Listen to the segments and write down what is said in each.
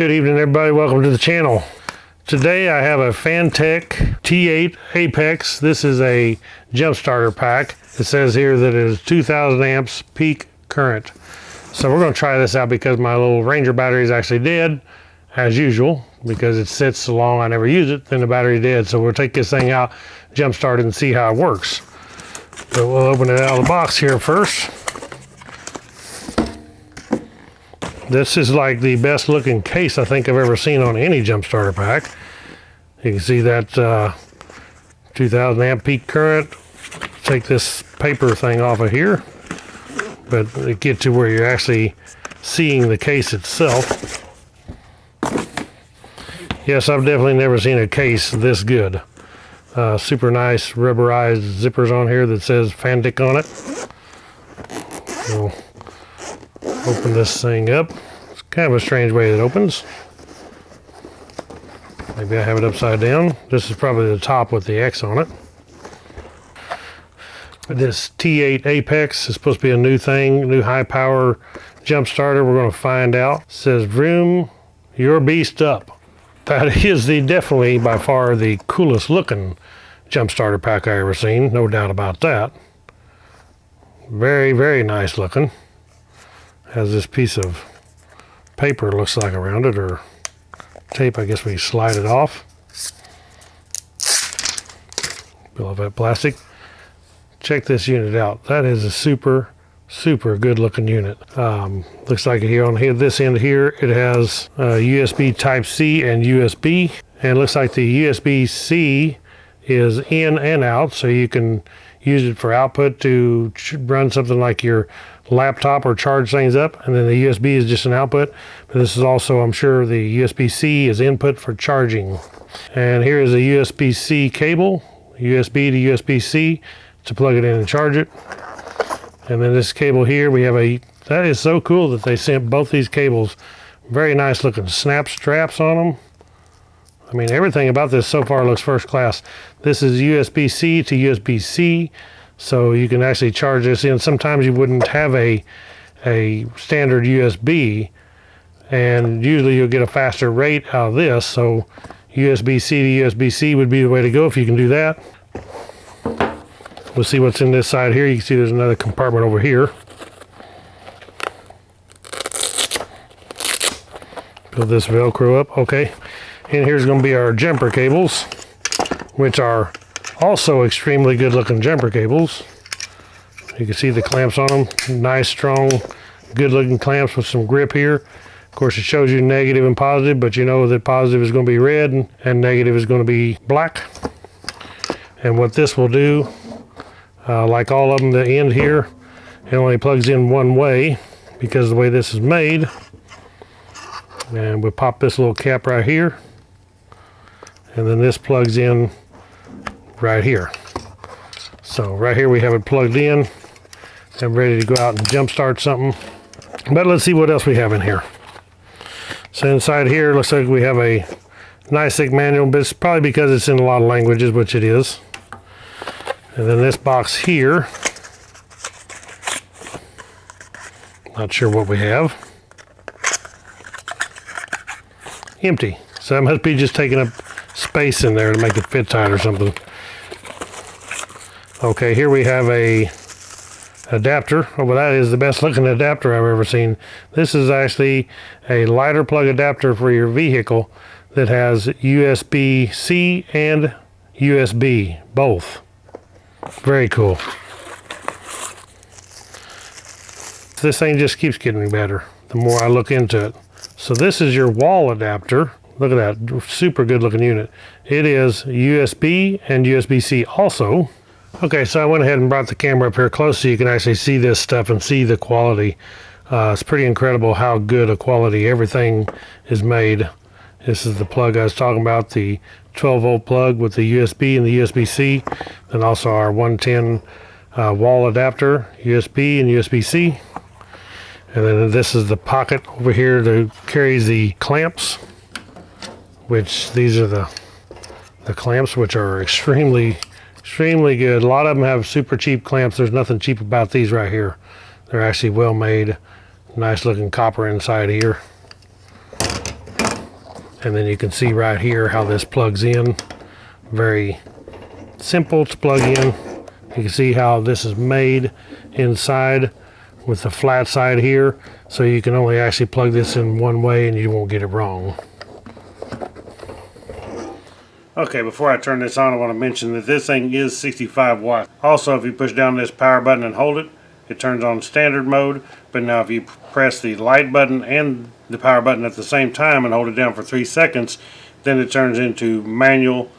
Good evening, everybody. Welcome to the channel. Today I have a Fanttik T8 Apex. This is a jump starter pack. It says here that it is 2000 amps peak current. So we're going to try this out because my little Ranger battery is actually dead, as usual, because it sits so long I never use it, then the battery dead. So we'll take this thing out, jump start it, and see how it works. So we'll open it out of the box here first. This is like the best looking case I think I've ever seen on any jump starter pack. You can see that 2000 amp peak current. Take this paper thing off of here, but it gets to where you're actually seeing the case itself. Yes, I've definitely never seen a case this good. Super nice rubberized zippers on here that says Fanttik on it. So, open this thing up. It's kind of a strange way it opens. Maybe I have it upside down. This is probably the top with the X on it. This T8 Apex is supposed to be a new thing, new high power jump starter. We're going to find out. It says vroom your beast up. That is definitely by far the coolest looking jump starter pack I ever seen. No doubt about that. Very, very nice looking. Has this piece of paper, looks like, around it, or tape. I guess we slide it off. Peel off that plastic. Check this unit out. That is a super good looking unit. Looks like here on here, this end here, it has USB Type-C and USB, and it looks like the USB-C is in and out, so you can use it for output to run something like your laptop or charge things up, and then the USB is just an output. But this is also, I'm sure, the USB-C is input for charging. And here is a USB-C cable, USB to USB-C to plug it in and charge it. And then this cable here, we have that is so cool that they sent both these cables. Very nice looking snap straps on them. I mean, everything about this so far looks first class. This is USB-C to USB-C, so you can actually charge this in. Sometimes you wouldn't have a standard USB, and usually you'll get a faster rate out of this, so USB-C to USB-C would be the way to go if you can do that. We'll see what's in this side here. You can see there's another compartment over here. Put this Velcro up, okay. And here's going to be our jumper cables, which are also extremely good looking jumper cables. You can see the clamps on them. Nice, strong, good looking clamps with some grip here. Of course, it shows you negative and positive, but you know that positive is going to be red and negative is going to be black. And what this will do, like all of them, the end here, it only plugs in one way because of the way this is made. And we'll pop this little cap right here. And then this plugs in right here. So right here we have it plugged in and ready to go out and jump start something. But let's see what else we have in here. So inside here looks like we have a nice thick manual, but it's probably because it's in a lot of languages, which it is. And then this box here, not sure what we have. Empty. So that must be just taking up space in there to make it fit tight or something. Okay, here we have a adapter. Oh, well, that is the best looking adapter I've ever seen. This is actually a lighter plug adapter for your vehicle that has USB-C and USB, both. Very cool. This thing just keeps getting better the more I look into it. So this is your wall adapter. Look at that, super good looking unit. It is USB and USB-C also. Okay, so I went ahead and brought the camera up here close so you can actually see this stuff and see the quality. It's pretty incredible how good a quality everything is made. This is the plug I was talking about, the 12 volt plug with the USB and the USB-C. Then also our 110 wall adapter, USB and USB-C. And then this is the pocket over here that carries the clamps, which these are the clamps, which are extremely good. A lot of them have super cheap clamps. There's nothing cheap about these right here. They're actually well made. Nice looking copper inside here. And then you can see right here how this plugs in. Very simple to plug in. You can see how this is made inside with the flat side here. So you can only actually plug this in one way and you won't get it wrong. Okay, before I turn this on, I want to mention that this thing is 65 watts. Also, if you push down this power button and hold it, it turns on standard mode. But now if you press the light button and the power button at the same time and hold it down for 3 seconds, then it turns into manual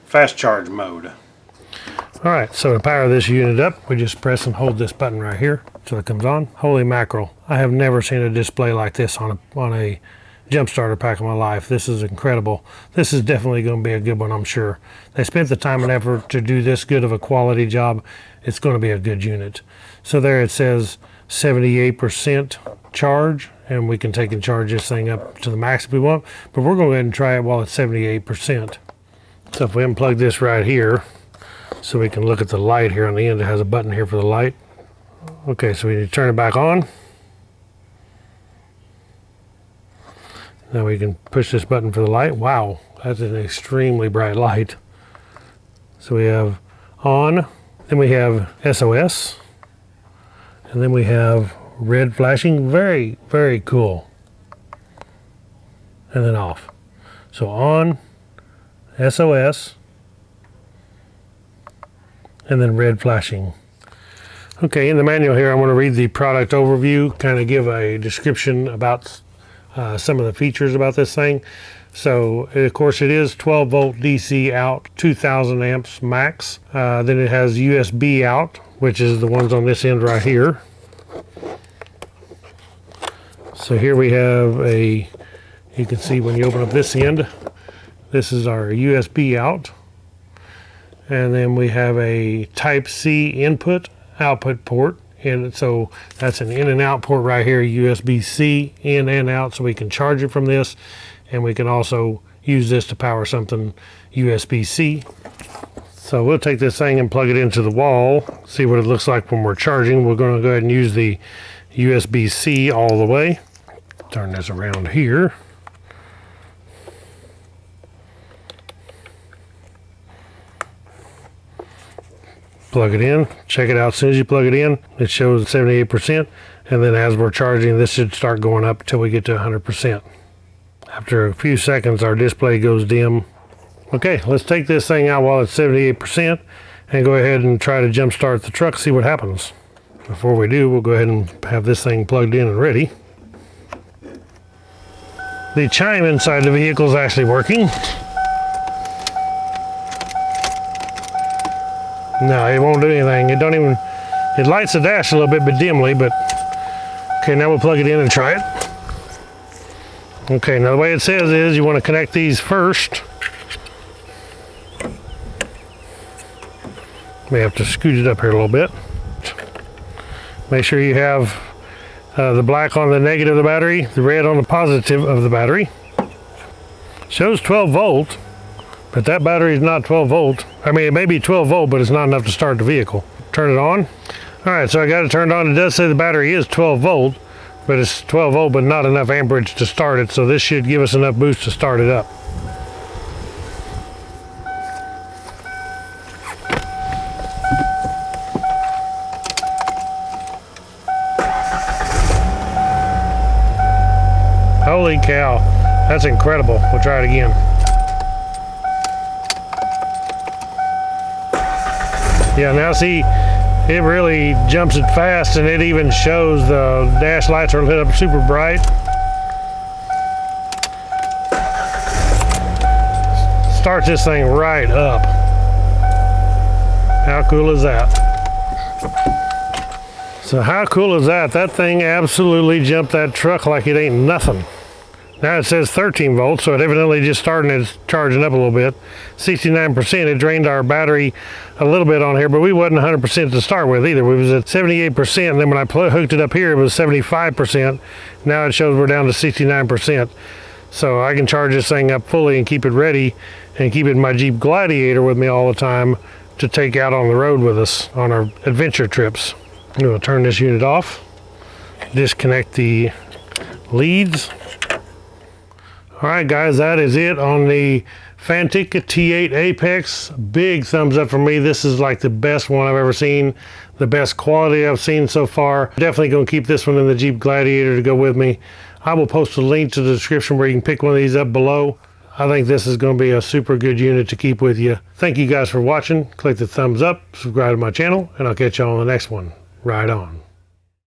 fast charge mode. Alright, so to power this unit up, we just press and hold this button right here till it comes on. Holy mackerel, I have never seen a display like this on a jump starter pack in my life. This is incredible. This is definitely going to be a good one, I'm sure. They spent the time and effort to do this good of a quality job. It's going to be a good unit. So there it says 78% charge, and we can take and charge this thing up to the max if we want, but we're going to go ahead and try it while it's 78%. So if we unplug this right here, so we can look at the light here on the end, it has a button here for the light. Okay, so we need to turn it back on. Now we can push this button for the light. Wow, that's an extremely bright light. So we have on, then we have SOS, and then we have red flashing. Very, very cool. And then off. So on, SOS, and then red flashing. Okay, in the manual here, I want to read the product overview, kind of give a description about some of the features about this thing. So of course it is 12 volt DC out, 2000 amps max. Then it has USB out, which is the ones on this end right here. So here we have you can see when you open up this end, this is our USB out. And then we have a Type C input output port. And so that's an in and out port right here, USB-C in and out, so we can charge it from this. And we can also use this to power something USB-C. So we'll take this thing and plug it into the wall, see what it looks like when we're charging. We're going to go ahead and use the USB-C all the way. Turn this around here. Plug it in, check it out. As soon as you plug it in, it shows 78%, and then as we're charging, this should start going up until we get to 100%. After a few seconds, our display goes dim. Okay, let's take this thing out while it's 78% and go ahead and try to jump start the truck, see what happens. Before we do, we'll go ahead and have this thing plugged in and ready. The chime inside the vehicle is actually working. No, it won't do anything. It lights the dash a little bit, but dimly, but okay, now we'll plug it in and try it. Okay, now the way it says is you want to connect these first. May have to scoot it up here a little bit. Make sure you have the black on the negative of the battery, the red on the positive of the battery. Shows 12 volt. But that battery is not 12 volt. I mean, it may be 12 volt, but it's not enough to start the vehicle. Turn it on. All right, so I got it turned on. It does say the battery is 12 volt, but it's 12 volt, but not enough amperage to start it. So this should give us enough boost to start it up. Holy cow, that's incredible. We'll try it again. Yeah, now see, it really jumps it fast, and it even shows the dash lights are lit up super bright. Starts this thing right up. How cool is that? So how cool is that? That thing absolutely jumped that truck like it ain't nothing. Now it says 13 volts, so it evidently just started and it's charging up a little bit. 69%, it drained our battery a little bit on here, but we wasn't 100% to start with either. We was at 78%, and then when I hooked it up here, it was 75%. Now it shows we're down to 69%. So I can charge this thing up fully and keep it ready and keep it in my Jeep Gladiator with me all the time to take out on the road with us on our adventure trips. I'm going to turn this unit off, disconnect the leads. All right, guys, that is it on the Fanttik T8 Apex. Big thumbs up for me. This is like the best one I've ever seen, the best quality I've seen so far. Definitely going to keep this one in the Jeep Gladiator to go with me. I will post a link to the description where you can pick one of these up below. I think this is going to be a super good unit to keep with you. Thank you guys for watching. Click the thumbs up, subscribe to my channel, and I'll catch you on the next one. Ride on.